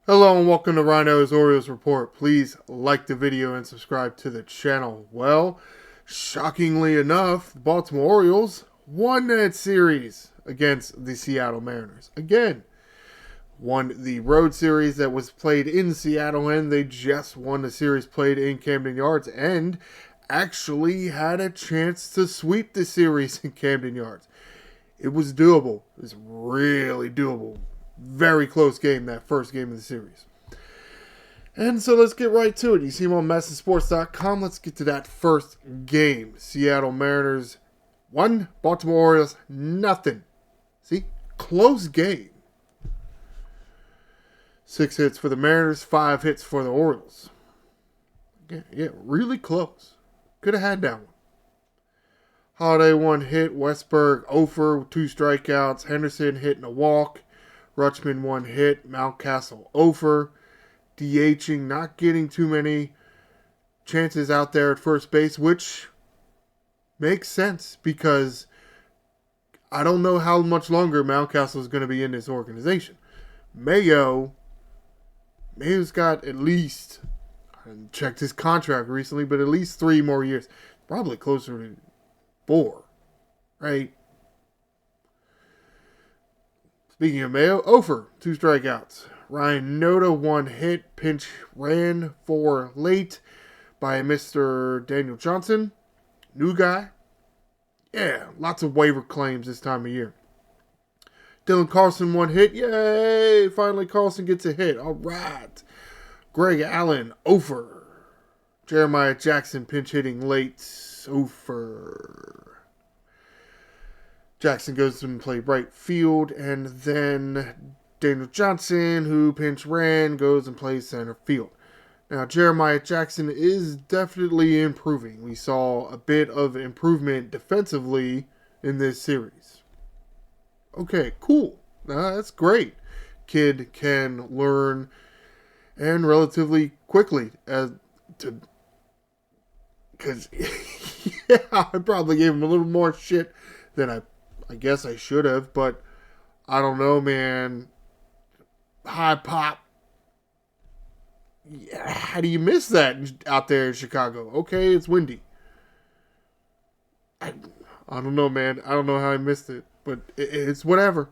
Hello and welcome to Ryno's Orioles Report. Please like the video and subscribe to the channel. Well, shockingly enough, the Baltimore Orioles won that series against the Seattle Mariners. Again, won the road series that was played in Seattle, and they just won the series played in Camden Yards and actually had a chance to sweep the series in Camden Yards. It was doable. It was really doable. Very close game, that first game of the series. And so let's get right to it. You see him on MassonSports.com. Let's get to that first game. Seattle Mariners 1, Baltimore Orioles nothing. See? Close game. 6 hits for the Mariners, 5 hits for the Orioles. Yeah, really close. Could have had that one. Holiday 1 hit, Westberg 0 for 2 strikeouts, Henderson hitting a walk, Rutschman 1 hit, Mountcastle 0 for, DHing, not getting too many chances out there at first base, which makes sense because I don't know how much longer Mountcastle is going to be in this organization. Mayo's got at least, I checked his contract recently, but at least 3 more years. Probably closer to 4, right? Speaking of Mayo, 0 for 2 strikeouts. Ryno 1 hit, pinch ran for late by Mr. Daniel Johnson. New guy. Yeah, lots of waiver claims this time of year. Dylan Carlson 1 hit. Yay! Finally Carlson gets a hit. All right. Greg Allen 0 for. Jeremiah Jackson pinch hitting late. 0 for. Jackson goes to play right field, and then Daniel Johnson, who pinch ran, goes and plays center field. Now, Jeremiah Jackson is definitely improving. We saw a bit of improvement defensively in this series. Okay, cool. That's great. Kid can learn, and relatively quickly, because yeah, I probably gave him a little more shit than I guess I should have, but I don't know, man. High pop. Yeah, how do you miss that out there in Chicago? Okay, it's windy. I don't know, man. I don't know how I missed it, but it's whatever.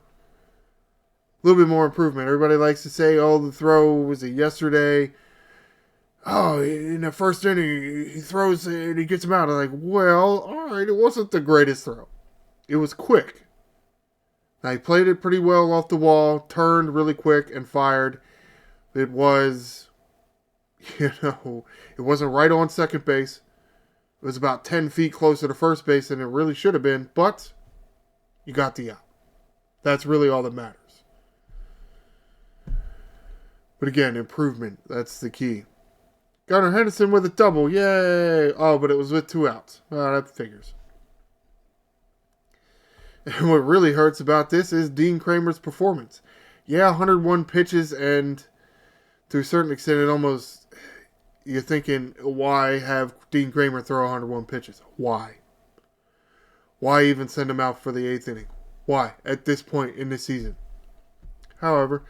A little bit more improvement. Everybody likes to say, oh, the throw was it yesterday? Oh, in the first inning, he throws and he gets him out. I'm like, well, all right, it wasn't the greatest throw. It was quick. Now, he played it pretty well off the wall, turned really quick, and fired. It was, it wasn't right on second base. It was about 10 feet closer to first base than it really should have been, but you got the out. That's really all that matters. But again, improvement, that's the key. Gunnar Henderson with a double, yay! Oh, but it was with 2 outs. That figures. And what really hurts about this is Dean Kramer's performance. Yeah, 101 pitches, and to a certain extent, it almost, you're thinking, why have Dean Kramer throw 101 pitches? Why? Why even send him out for the 8th inning? Why, at this point in the season? However,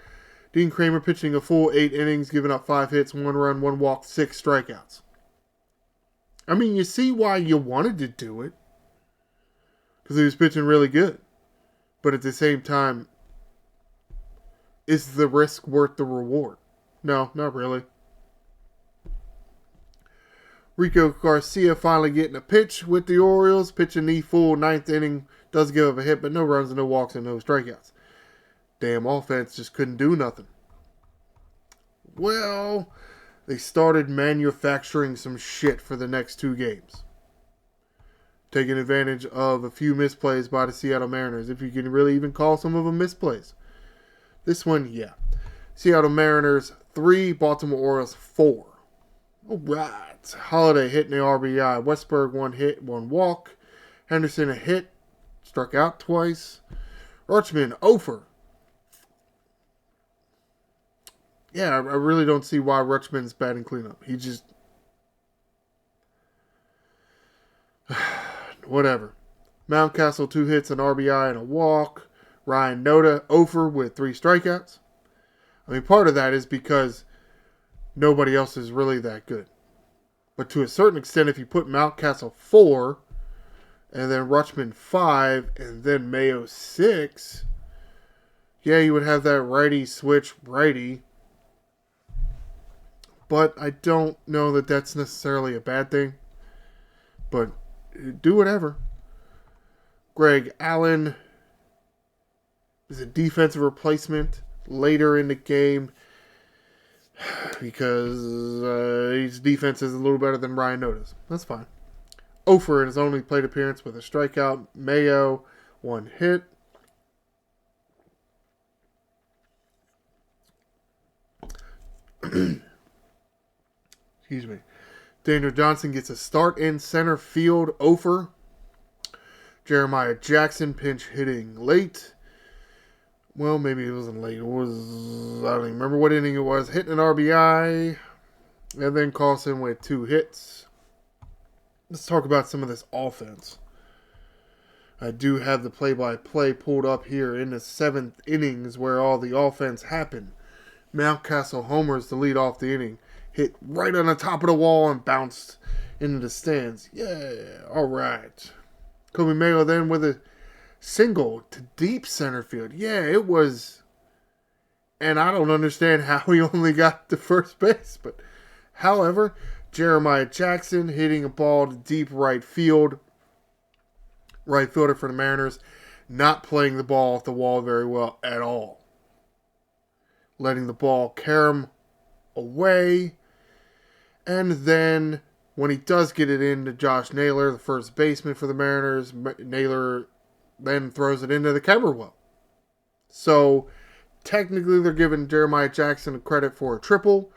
Dean Kramer pitching a full 8 innings, giving up 5 hits, 1 run, 1 walk, 6 strikeouts. I mean, you see why you wanted to do it. Because he was pitching really good. But at the same time, is the risk worth the reward? No, not really. Rico Garcia finally getting a pitch with the Orioles. Pitching the full 9th inning. Does give up a hit, but no runs, no walks, and no strikeouts. Damn offense just couldn't do nothing. Well, they started manufacturing some shit for the next 2 games. Taking advantage of a few misplays by the Seattle Mariners, if you can really even call some of them misplays. This one, yeah. Seattle Mariners 3, Baltimore Orioles 4. All right. Holiday hitting the RBI. Westberg 1 hit, 1 walk. Henderson a hit, struck out twice. Rutschman 0 for. Yeah, I really don't see why Rutschman's batting cleanup. He just... whatever. Mountcastle 2 hits, an RBI, and a walk. Ryno 0 for with 3 strikeouts. I mean, part of that is because nobody else is really that good. But to a certain extent, if you put Mountcastle 4, and then Rutschman 5, and then Mayo 6, yeah, you would have that righty switch righty. But I don't know that that's necessarily a bad thing. But do whatever. Greg Allen is a defensive replacement later in the game because his defense is a little better than Ryno does. That's fine. Ofer in his only plate appearance with a strikeout. Mayo, 1 hit. Excuse me. Daniel Johnson gets a start in center field. Ofer. Jeremiah Jackson pinch hitting late. Well, maybe it wasn't late. It was, I don't even remember what inning it was. Hitting an RBI. And then Carlson with 2 hits. Let's talk about some of this offense. I do have the play-by-play pulled up here in the 7th innings where all the offense happened. Mountcastle homers to lead off the inning. Hit right on the top of the wall and bounced into the stands. Yeah, all right. Kobe Mayo then with a single to deep center field. Yeah, it was. And I don't understand how he only got to first base. But, however, Jeremiah Jackson hitting a ball to deep right field. Right fielder for the Mariners. Not playing the ball off the wall very well at all. Letting the ball carom away. And then when he does get it into Josh Naylor, the first baseman for the Mariners, Naylor then throws it into the camera well. So technically they're giving Jeremiah Jackson credit for a triple.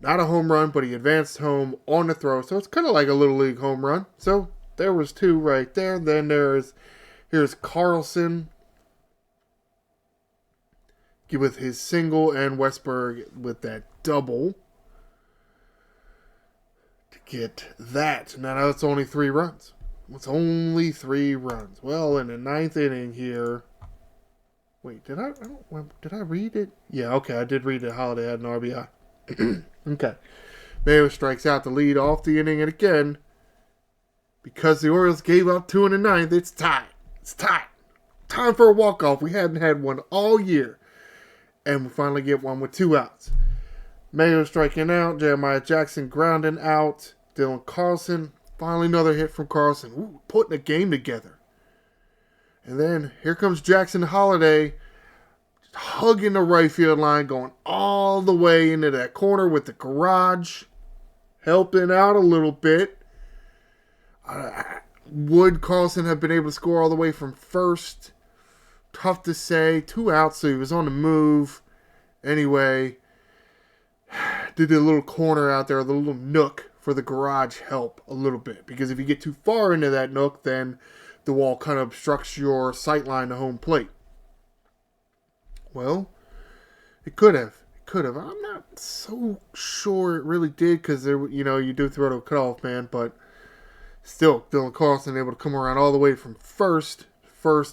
Not a home run, but he advanced home on the throw. So it's kind of like a little league home run. So there was 2 right there. Then here's Carlson with his single and Westberg with that double to get that. Now it's only 3 runs. It's only 3 runs. Well, in the 9th inning here. Wait, did I read it? Yeah, okay, I did read it. Holiday had an RBI. Okay. Mayo strikes out to lead off the inning, and again, because the Orioles gave up 2 in the 9th, it's tied. It's tied. Time for a walk-off. We hadn't had one all year. And we finally get one with 2 outs. Mayo striking out. Jeremiah Jackson grounding out. Dylan Carlson. Finally another hit from Carlson. Ooh, putting a game together. And then here comes Jackson Holiday. Hugging the right field line. Going all the way into that corner with the garage. Helping out a little bit. Would Carlson have been able to score all the way from first? Tough to say. 2 outs, so he was on the move. Anyway, did a little corner out there, a little nook for the garage help a little bit. Because if you get too far into that nook, then the wall kind of obstructs your sight line to home plate. Well, it could have. It could have. I'm not so sure it really did because, you do throw to a cutoff man. But still, Dylan Carlson able to come around all the way from first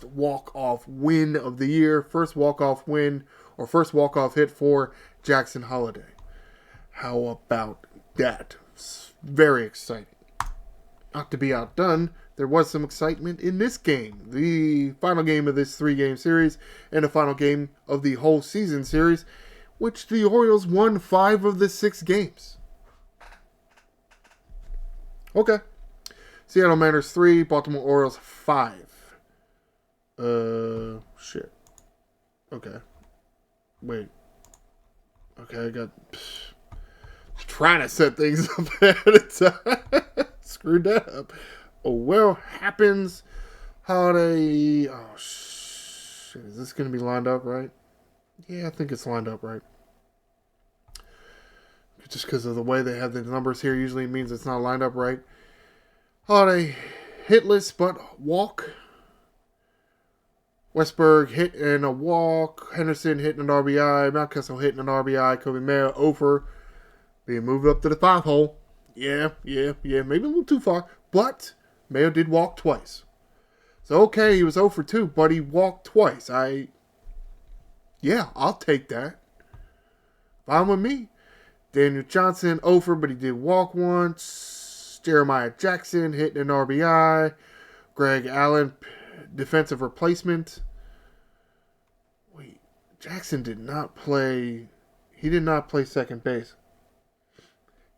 walk-off win of the year. First walk-off win or first walk-off hit for Jackson Holiday. How about that? It's very exciting. Not to be outdone, there was some excitement in this game. The final game of this 3-game series and the final game of the whole season series, which the Orioles won 5 of the 6 games. Okay. Seattle Mariners 3, Baltimore Orioles 5. Shit. Okay. Wait. Okay, I got... trying to set things up ahead of time. Screwed that up. Oh, well, happens. Holiday... Oh, shit. Is this going to be lined up right? Yeah, I think it's lined up right. Just because of the way they have the numbers here usually means it's not lined up right. Holiday hitless, but walk. Westberg hit and a walk. Henderson hitting an RBI. Mountcastle hitting an RBI. Kobe Mayo over. Being moved up to the 5 hole. Yeah. Maybe a little too far. But Mayo did walk twice. So, okay, he was 0 for 2, but he walked twice. I'll take that. Fine with me. Daniel Johnson over, but he did walk once. Jeremiah Jackson hitting an RBI. Greg Allen, defensive replacement. Wait, Jackson did not play. He did not play second base.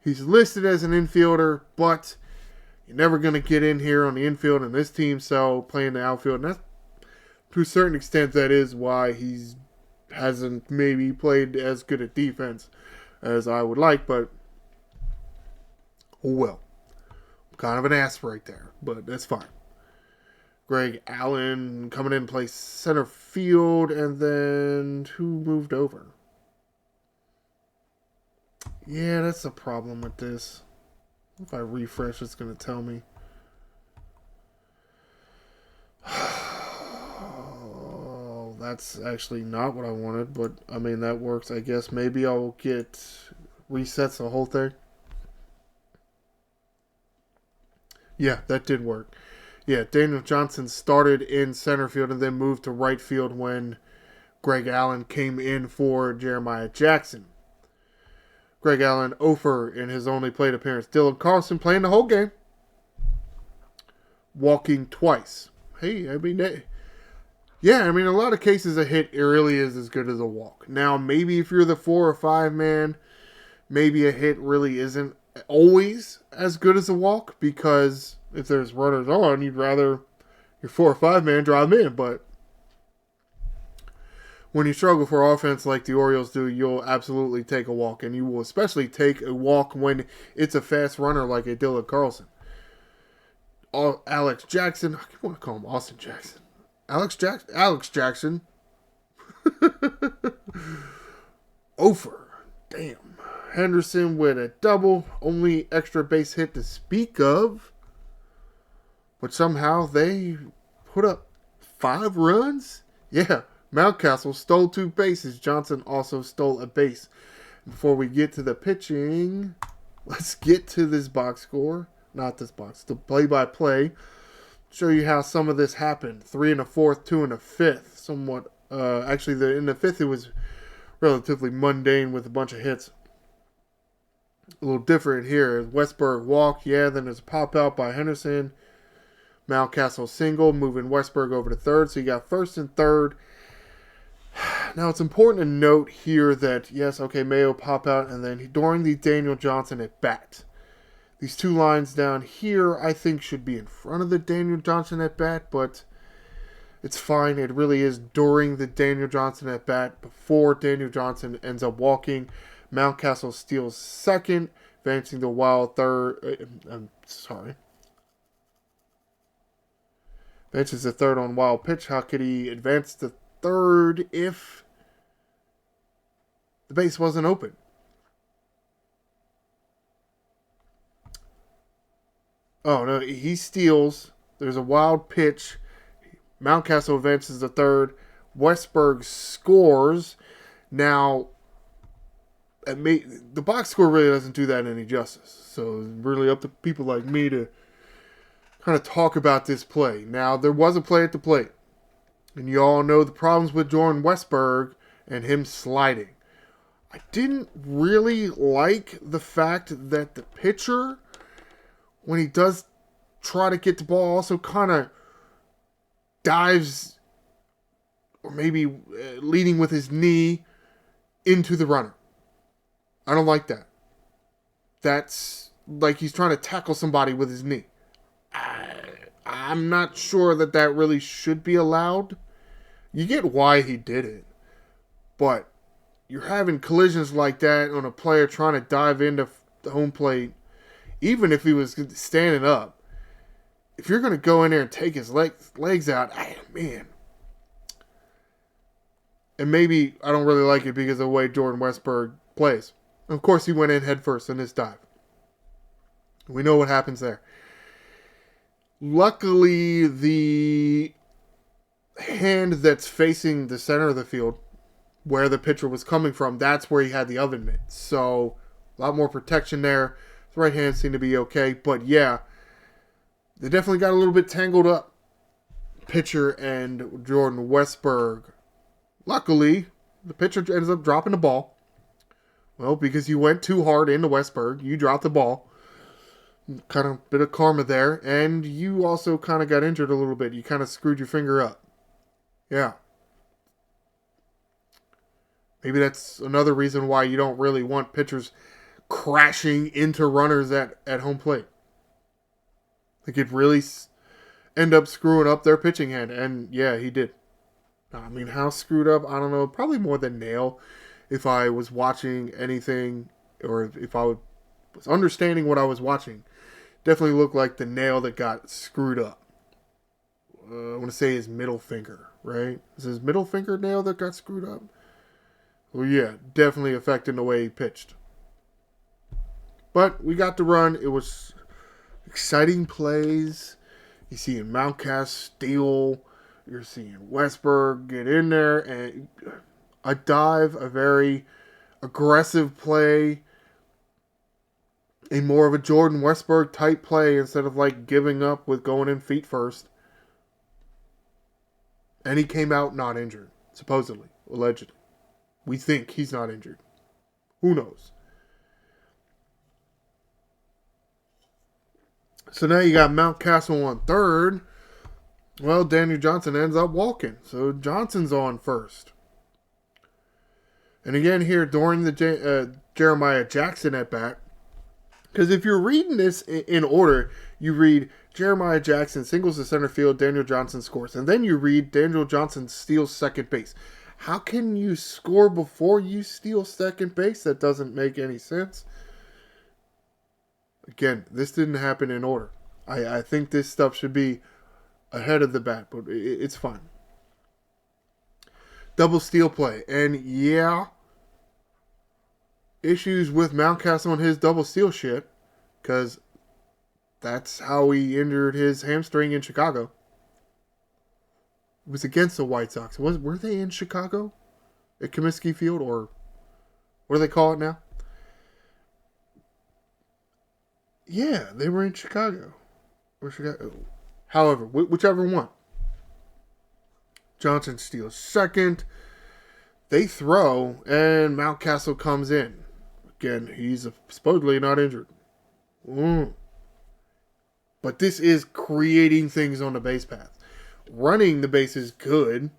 He's listed as an infielder, but you're never going to get in here on the infield in this team, so playing the outfield. And that's, to a certain extent, that is why he hasn't maybe played as good a defense as I would like, but oh well. Kind of an ass right there, but that's fine. Greg Allen coming in to play center field, and then who moved over? Yeah, that's the problem with this. If I refresh, it's going to tell me. Oh, that's actually not what I wanted, but I mean, that works, I guess. Maybe I'll get resets the whole thing. Yeah, that did work. Yeah, Daniel Johnson started in center field and then moved to right field when Greg Allen came in for Jeremiah Jackson. Greg Allen over in his only plate appearance. Dylan Carlson playing the whole game. Walking twice. Hey, I mean, a lot of cases a hit really is as good as a walk. Now, maybe if you're the 4 or 5 man, maybe a hit really isn't always as good as a walk, because if there's runners on, you'd rather your 4 or 5 man drive them in. But when you struggle for offense like the Orioles do, you'll absolutely take a walk, and you will especially take a walk when it's a fast runner like a Dylan Carlson. Alex Jackson, I want to call him Austin Jackson. Alex Jackson. Over. Damn. Henderson with a double. Only extra base hit to speak of. But somehow they put up 5 runs? Yeah. Mountcastle stole 2 bases. Johnson also stole a base. Before we get to the pitching, let's get to this box score. Not this box. The play-by-play. Show you how some of this happened. 3 1/4, 2 1/5. Somewhat. Actually, in the 5th, it was relatively mundane with a bunch of hits. A little different here. Westberg walk. Yeah, then there's a pop-out by Henderson. Mountcastle single, moving Westberg over to third. So you got first and third. Now, it's important to note here that, yes, okay, Mayo pop out, and then during the Daniel Johnson at bat. These 2 lines down here, I think, should be in front of the Daniel Johnson at bat, but it's fine. It really is during the Daniel Johnson at bat, before Daniel Johnson ends up walking. Mountcastle steals second, advancing the wild third. Advances the third on wild pitch. How could he advance the third if the base wasn't open? Oh, no, he steals. There's a wild pitch. Mountcastle advances the third. Westberg scores. Now, the box score really doesn't do that any justice. So it's really up to people like me to kind of talk about this play. Now, there was a play at the plate. And you all know the problems with Jordan Westberg and him sliding. I didn't really like the fact that the pitcher, when he does try to get the ball, also kind of dives, or maybe leading with his knee into the runner. I don't like that. That's like he's trying to tackle somebody with his knee. I'm not sure that really should be allowed. You get why he did it, but you're having collisions like that on a player trying to dive into the home plate, even if he was standing up. If you're going to go in there and take his legs out, man. And maybe I don't really like it because of the way Jordan Westberg plays. Of course, he went in head first in this dive. We know what happens there. Luckily, the hand that's facing the center of the field, where the pitcher was coming from, that's where he had the oven mitt. So, a lot more protection there. The right hand seemed to be okay. But yeah, they definitely got a little bit tangled up, pitcher and Jordan Westberg. Luckily, the pitcher ends up dropping the ball. Well, because you went too hard into Westberg. You dropped the ball. Kind of bit of karma there. And you also kind of got injured a little bit. You kind of screwed your finger up. Yeah. Maybe that's another reason why you don't really want pitchers crashing into runners at home plate. They could really end up screwing up their pitching hand. And yeah, he did. I mean, how screwed up? I don't know. Probably more than nail. If I was watching anything, or if I was understanding what I was watching, definitely looked like the nail that got screwed up. I want to say his middle finger, right? Is his middle finger nail that got screwed up? Well, yeah, definitely affecting the way he pitched. But we got the run. It was exciting plays. You see Mountcastle steal. You're seeing Westberg get in there and a dive, a very aggressive play, a more of a Jordan Westberg type play instead of like giving up with going in feet first. And he came out not injured, supposedly, allegedly. We think he's not injured. Who knows? So now you got Mountcastle on third. Well, Daniel Johnson ends up walking. So Johnson's on first. And again here during the Jeremiah Jackson at bat. Because if you're reading this in order, you read Jeremiah Jackson singles to center field, Daniel Johnson scores. And then you read Daniel Johnson steals second base. How can you score before you steal second base? That doesn't make any sense. Again, this didn't happen in order. I think this stuff should be ahead of the bat, but it's fine. Double steal play. And yeah, issues with Mountcastle and his double steal shit, because that's how he injured his hamstring in Chicago. It was against the White Sox. Were they in Chicago? At Comiskey Field? Or what do they call it now? Yeah, they were in Chicago. Or Chicago. However, whichever one. Johnson steals second. They throw, and Mountcastle comes in. Again, he's supposedly not injured. But this is creating things on the base path. Running the base is good.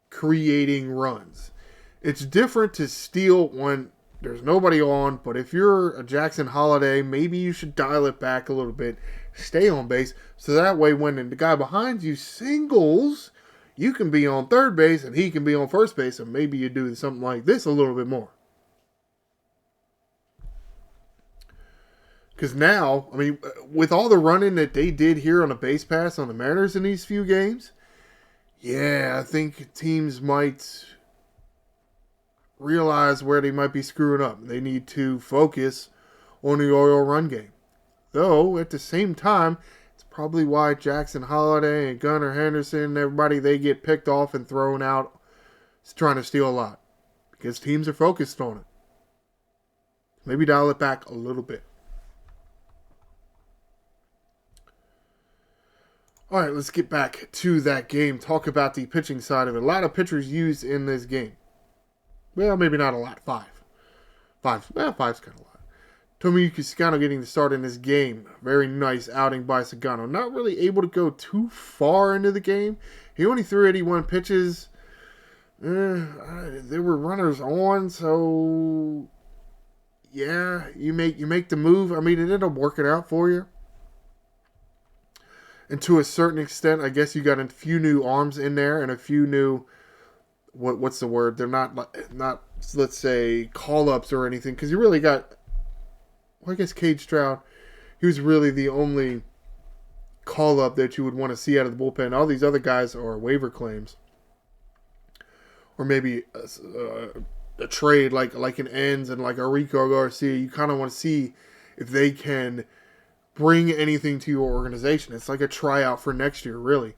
Creating runs. It's different to steal when there's nobody on, but if you're a Jackson Holiday, maybe you should dial it back a little bit. Stay on base, so that way when the guy behind you singles, you can be on third base and he can be on first base, and maybe you do something like this a little bit more. Because now, I mean, with all the running that they did here on a base pass on the Mariners in these few games, yeah, I think teams might realize where they might be screwing up. They need to focus on the Oriole run game. Though, at the same time, it's probably why Jackson Holiday and Gunnar Henderson and everybody, they get picked off and thrown out trying to steal a lot. Because teams are focused on it. Maybe dial it back a little bit. All right, let's get back to that game. Talk about the pitching side of it. A lot of pitchers used in this game. Well, maybe not a lot. Five's kind of a lot. Tomoyuki Sagano getting the start in this game. Very nice outing by Sagano. Not really able to go too far into the game. He only threw 81 pitches. There were runners on, so yeah, you make the move. I mean, it ended up working out for you. And to a certain extent, I guess you got a few new arms in there and a few new, what's the word? They're not let's say call-ups or anything, because you really got, well, I guess Cade Stroud, he was really the only call-up that you would want to see out of the bullpen. All these other guys are waiver claims. Or maybe a trade like an Ends and like a Rico Garcia. You kind of want to see if they can bring anything to your organization. It's like a tryout for next year, really.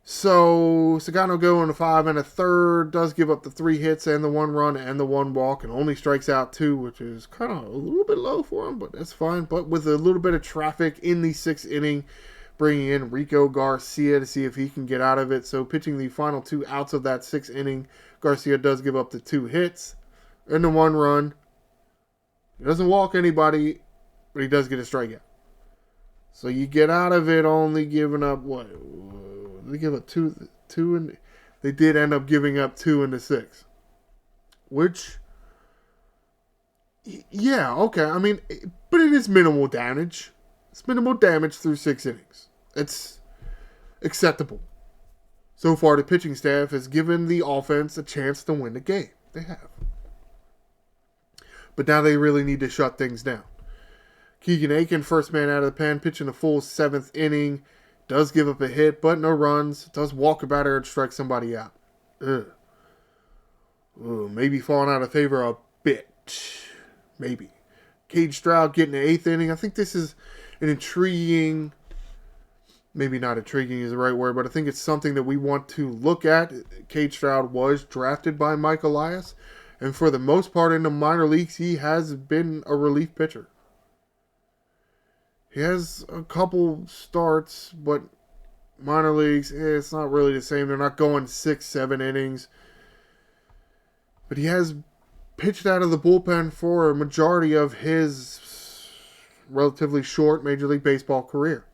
So, Sagano going to 5 1/3, does give up the 3 hits and the 1 run and the 1 walk, and only strikes out 2, which is kind of a little bit low for him, but that's fine. But with a little bit of traffic in the 6th inning, bringing in Rico Garcia to see if he can get out of it. So, pitching the final 2 outs of that 6th inning, Garcia does give up the 2 hits. in the 1 run. He doesn't walk anybody, but he does get a strikeout. So you get out of it only giving up what? They give up two, and they did end up giving up 2 in the 6, which, yeah, okay. I mean, but it is minimal damage. It's minimal damage through 6 innings. It's acceptable. So far, the pitching staff has given the offense a chance to win the game. They have. But now they really need to shut things down. Keegan Aiken, first man out of the pen, pitching a full 7th inning. Does give up a hit, but no runs. Does walk a batter and strike somebody out. Ugh. Ooh, maybe falling out of favor a bit. Maybe. Cade Stroud getting the 8th inning. I think this is an intriguing, maybe not intriguing is the right word, but I think it's something that we want to look at. Cade Stroud was drafted by Mike Elias, and for the most part in the minor leagues, he has been a relief pitcher. He has a couple starts, but minor leagues, it's not really the same. They're not going 6, 7 innings. But he has pitched out of the bullpen for a majority of his relatively short Major League Baseball career.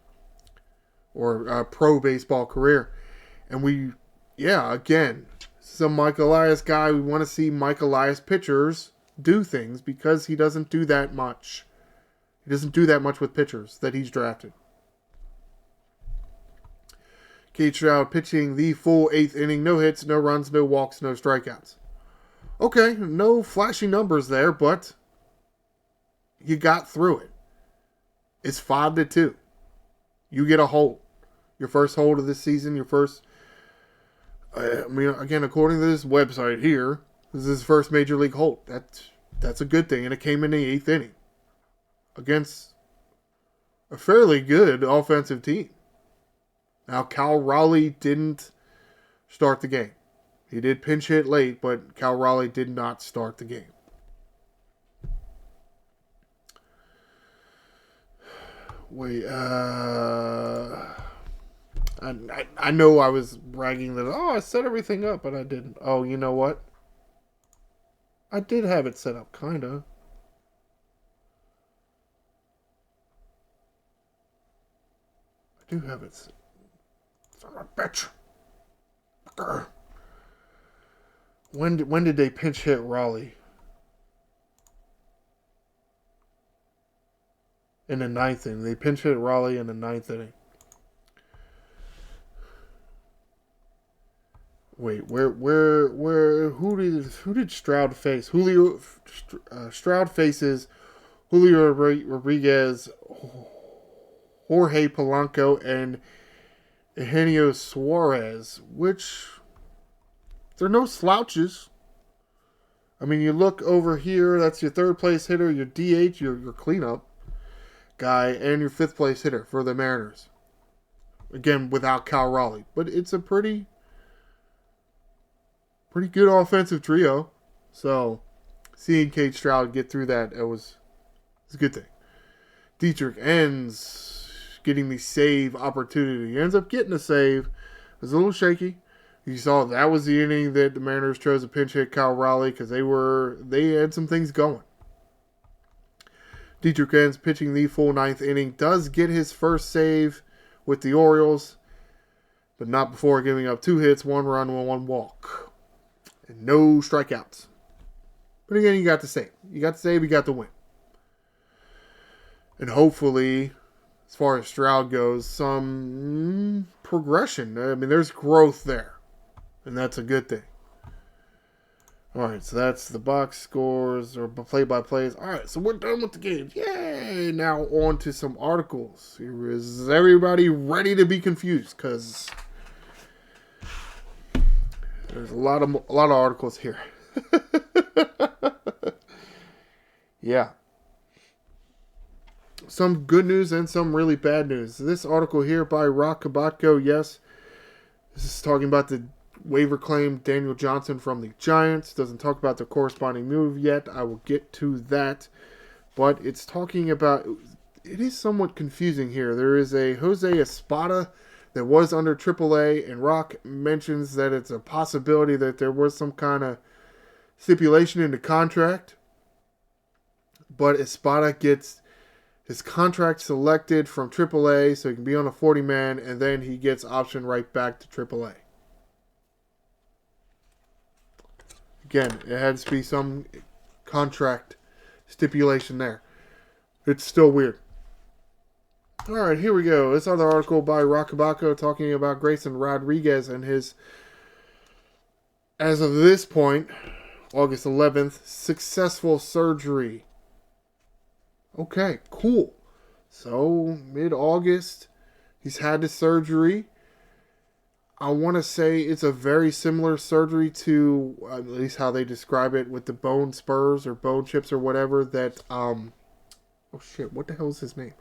Or pro baseball career. And again, this is a Mike Elias guy. We want to see Mike Elias pitchers do things because he doesn't do that much. He doesn't do that much with pitchers that he's drafted. Cade Stroud pitching the full 8th inning. No hits, no runs, no walks, no strikeouts. Okay, no flashy numbers there, but you got through it. It's 5-2. You get a hold. Your first hold of this season, your first... again, according to this website here, this is his first Major League hold. That's a good thing, and it came in the 8th inning against a fairly good offensive team. Now, Cal Raleigh didn't start the game. He did pinch hit late, but Cal Raleigh did not start the game. Wait, I know I was bragging that, I set everything up, but I didn't. Oh, you know what? I did have it set up, kind of. I do have it set up. Son of a bitch. Grr. When did they pinch hit Raleigh? In the 9th inning. They pinch hit Raleigh in the 9th inning. Wait, who did Stroud face? Stroud faces Julio Rodriguez, Jorge Polanco, and Eugenio Suarez, which they're no slouches. I mean, you look over here, that's your 3rd place hitter, your DH, your cleanup guy, and your 5th place hitter for the Mariners. Again, without Cal Raleigh. But it's a pretty good offensive trio. So, seeing Cade Stroud get through that, it's a good thing. Dietrich ends getting the save opportunity. He ends up getting a save. It was a little shaky. You saw that was the inning that the Mariners chose to pinch hit Cal Raleigh because they had some things going. Dietrich ends pitching the full 9th inning. Does get his first save with the Orioles, but not before giving up 2 hits, 1 run, 1 walk. And no strikeouts. But again, you got the save. You got the save, you got the win. And hopefully, as far as Stroud goes, some progression. I mean, there's growth there. And that's a good thing. Alright, so that's the box scores or play-by-plays. Alright, so we're done with the games. Yay! Now on to some articles. Is everybody ready to be confused? Because there's a lot of articles here. Yeah. Some good news and some really bad news. This article here by Rock Kabatko, yes. This is talking about the waiver claim Daniel Johnson from the Giants. Doesn't talk about the corresponding move yet. I will get to that. But it's talking about... It is somewhat confusing here. There is a Jose Espada that was under AAA, and Rock mentions that it's a possibility that there was some kind of stipulation in the contract, but Espada gets his contract selected from AAA so he can be on a 40-man, and then he gets optioned right back to AAA. Again, it had to be some contract stipulation there. It's still weird. Alright, here we go. This other article by Rockabacco talking about Grayson Rodriguez and his, as of this point, August 11th, successful surgery. Okay, cool. So, mid-August, he's had the surgery. I want to say it's a very similar surgery to, at least how they describe it, with the bone spurs or bone chips or whatever that, oh shit, what the hell is his name?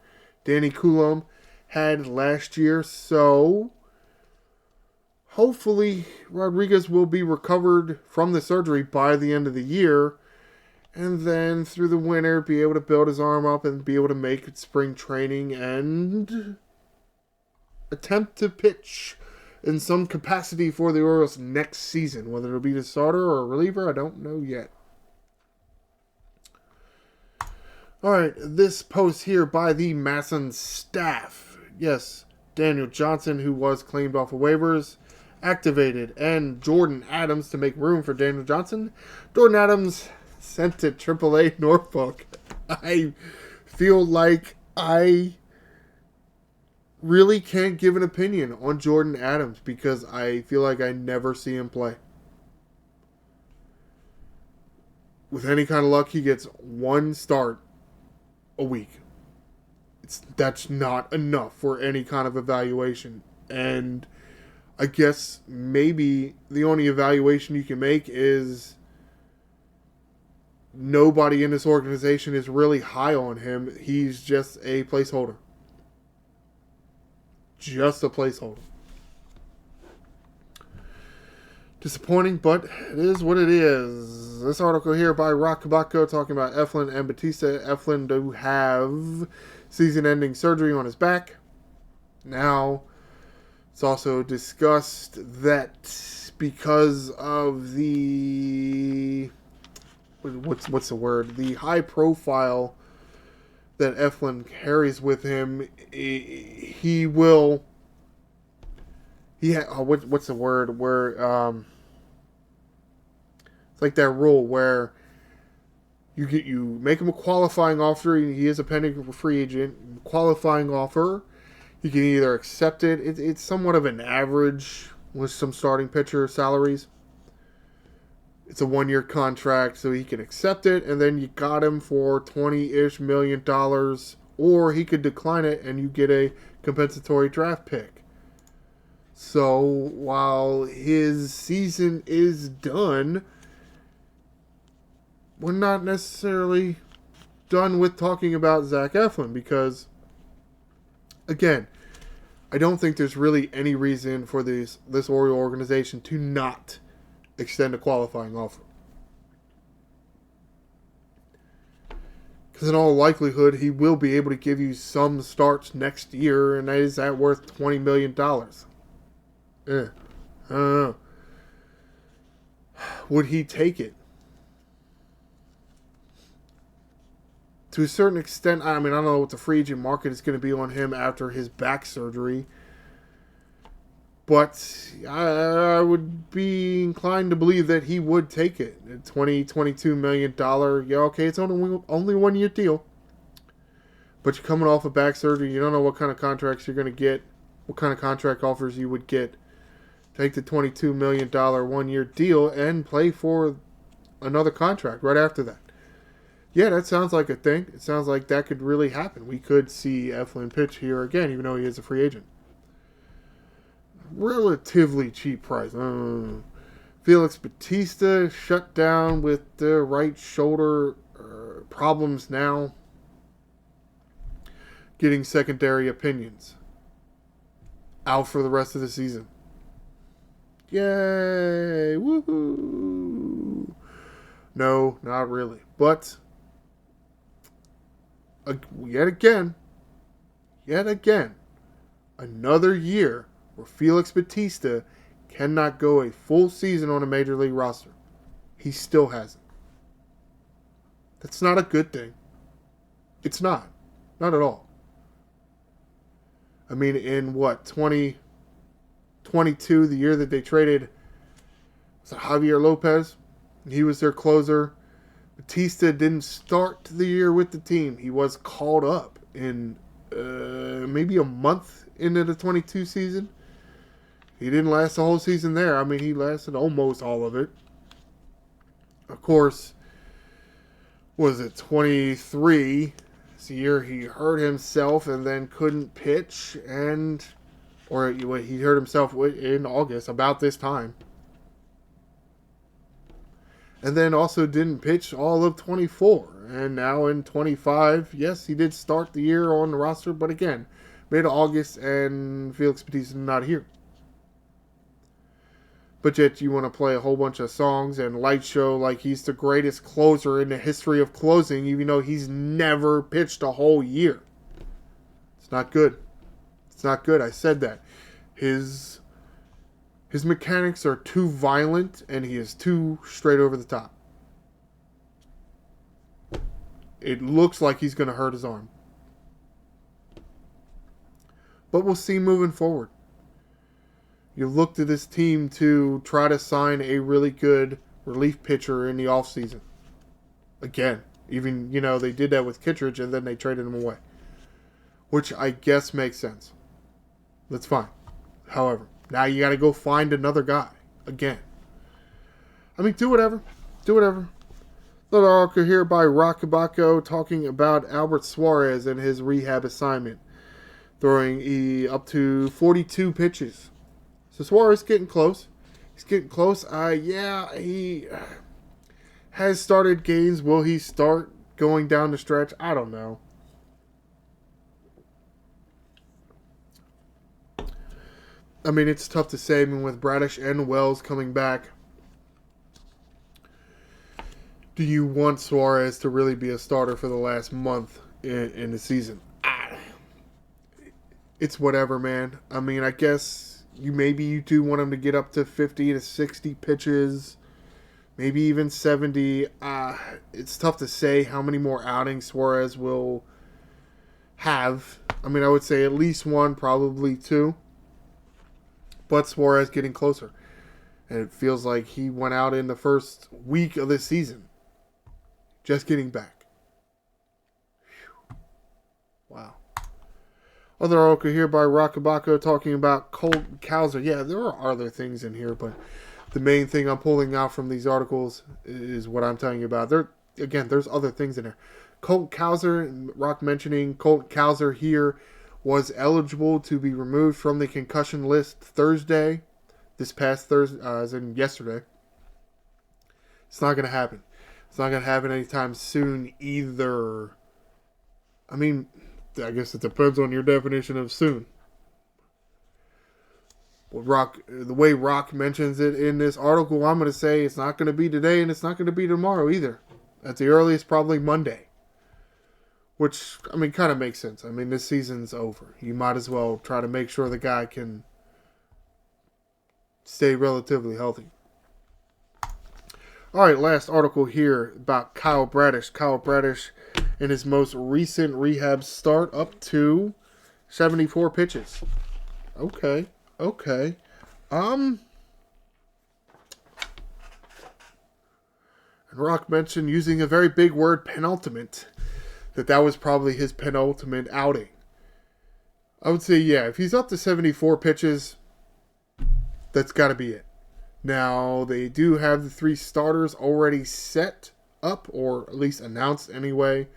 Danny Coulomb had last year. So, hopefully, Rodriguez will be recovered from the surgery by the end of the year. And then, through the winter, be able to build his arm up and be able to make spring training and attempt to pitch in some capacity for the Orioles next season. Whether it'll be the starter or a reliever, I don't know yet. Alright, this post here by the Masson staff. Yes, Daniel Johnson, who was claimed off of waivers, activated. And Jordan Adams to make room for Daniel Johnson. Jordan Adams sent to AAA Norfolk. I feel like I really can't give an opinion on Jordan Adams because I feel like I never see him play. With any kind of luck, he gets one start a week. That's not enough for any kind of evaluation. And I guess maybe the only evaluation you can make is nobody in this organization is really high on him. He's just a placeholder. Just a placeholder. Disappointing, but it is what it is. This article here by Rockabacco talking about Eflin and Batista. Eflin do have season-ending surgery on his back. Now, it's also discussed that because of the what's the word? The high profile that Eflin carries with him, he will. What's the word? Where it's like that rule where you make him a qualifying offer. He is a pending free agent. Qualifying offer, you can either accept it. It's somewhat of an average with some starting pitcher salaries. It's a 1-year contract, so he can accept it, and then you got him for $20-ish million, or he could decline it and you get a compensatory draft pick. So, while his season is done, we're not necessarily done with talking about Zach Eflin because, again, I don't think there's really any reason for this Oriole organization to not extend a qualifying offer. Because in all likelihood, he will be able to give you some starts next year, and is that worth $20 million? I don't know. Would he take it? To a certain extent, I don't know what the free agent market is going to be on him after his back surgery. But I would be inclined to believe that he would take it. A $22 million. Yeah, okay, it's only 1-year deal. But you're coming off of back surgery. You don't know what kind of contracts you're going to get. What kind of contract offers you would get. Take the $22 million 1-year deal and play for another contract right after that. Yeah, that sounds like a thing. It sounds like that could really happen. We could see Eflin pitch here again, even though he is a free agent. Relatively cheap price. Felix Batista shut down with the right shoulder problems now. Getting secondary opinions. Out for the rest of the season. Yay! Woohoo! No, not really. But yet again, another year where Felix Batista cannot go a full season on a major league roster. He still hasn't. That's not a good thing. It's not. Not at all. I mean, in what, 2022, the year that they traded was it Javier Lopez? He was their closer. Batista didn't start the year with the team. He was called up in maybe a month into the 22 season. He didn't last the whole season there. I mean, he lasted almost all of it. Of course, was it 23? It's the year he hurt himself and then couldn't pitch, or he hurt himself in August, about this time. And then also didn't pitch all of 24. And now in 25, yes, he did start the year on the roster, but again, mid-August and Felix Batista not here. But yet you want to play a whole bunch of songs and light show like he's the greatest closer in the history of closing, even though he's never pitched a whole year. It's not good. It's not good. I said that. His mechanics are too violent and he is too straight over the top. It looks like he's going to hurt his arm. But we'll see moving forward. You look to this team to try to sign a really good relief pitcher in the offseason. Again, even, they did that with Kittredge and then they traded him away. Which I guess makes sense. That's fine. However, now you got to go find another guy. Again. I mean, do whatever. Do whatever. Another article here by Rockabacco talking about Albert Suarez and his rehab assignment. Throwing up to 42 pitches. So Suarez getting close. He's getting close. He has started games. Will he start going down the stretch? I don't know. I mean, it's tough to say. I mean, with Bradish and Wells coming back, do you want Suarez to really be a starter for the last month in the season? It's whatever, man. I mean, I guess you do want him to get up to 50 to 60 pitches, maybe even 70. It's tough to say how many more outings Suarez will have. I mean, I would say at least one, probably two. But Suarez getting closer. And it feels like he went out in the first week of this season. Just getting back. Whew. Wow. Other article here by Rockabacco talking about Colt Cowser. Yeah, there are other things in here, but the main thing I'm pulling out from these articles is what I'm telling you about. There's other things in there. Colt Cowser, Rock mentioning Colt Cowser here, was eligible to be removed from the concussion list Thursday. This past Thursday, as in yesterday. It's not going to happen. It's not going to happen anytime soon either. I mean, I guess it depends on your definition of soon. The way Rock mentions it in this article, I'm going to say it's not going to be today and it's not going to be tomorrow either. At the earliest, probably Monday. Which, I mean, kind of makes sense. I mean, this season's over. You might as well try to make sure the guy can stay relatively healthy. All right, last article here about Kyle Bradish. Kyle Bradish in his most recent rehab start up to 74 pitches. Okay. And Rock mentioned using a very big word, penultimate, that was probably his penultimate outing. I would say, yeah, if he's up to 74 pitches, that's got to be it. Now, they do have the 3 starters already set up, or at least announced anyway.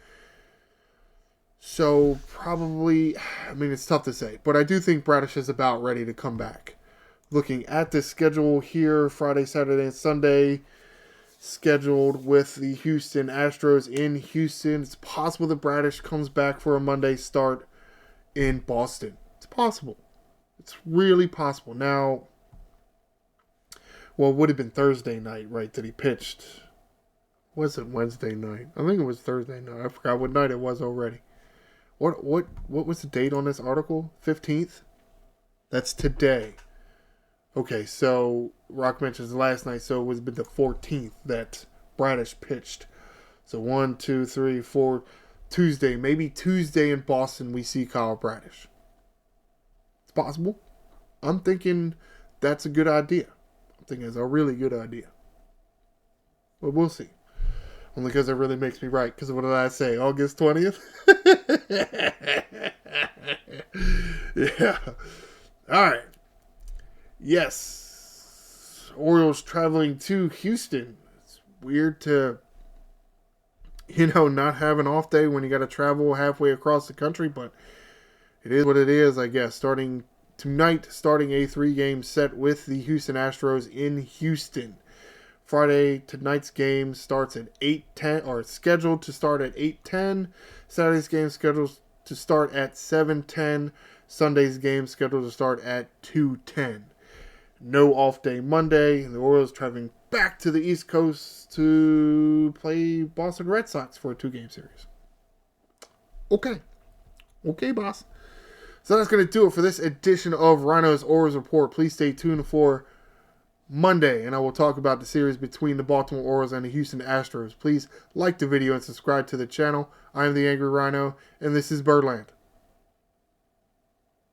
So, probably, I mean, it's tough to say. But I do think Bradish is about ready to come back. Looking at the schedule here, Friday, Saturday, and Sunday, scheduled with the Houston Astros in Houston. It's possible that Bradish comes back for a Monday start in Boston. It's possible. It's really possible. Now, well, it would have been Thursday night, right, that he pitched. Was it Wednesday night? I think it was Thursday night. I forgot what night it was already. What was the date on this article? 15th? That's today. Okay, so Rock mentions last night, so it was the 14th that Bradish pitched. So 1, 2, 3, 4, Tuesday. Maybe Tuesday in Boston we see Kyle Bradish. It's possible. I'm thinking that's a good idea. I'm thinking it's a really good idea. But we'll see. Only because it really makes me right. Because what did I say? August 20th? Yeah. All right. Yes. Orioles traveling to Houston. It's weird to, not have an off day when you got to travel halfway across the country, but it is what it is, I guess. Starting tonight, starting a 3-game set with the Houston Astros in Houston. Friday, tonight's game starts at 8:10, or scheduled to start at 8:10. Saturday's game scheduled to start at 7:10. Sunday's game scheduled to start at 2:10. No off day Monday. The Orioles traveling back to the East Coast to play Boston Red Sox for a 2-game series. Okay, boss. So that's going to do it for this edition of Ryno's Orioles Report. Please stay tuned for Monday, and I will talk about the series between the Baltimore Orioles and the Houston Astros. Please like the video and subscribe to the channel. I am the Angry Ryno, and this is Birdland.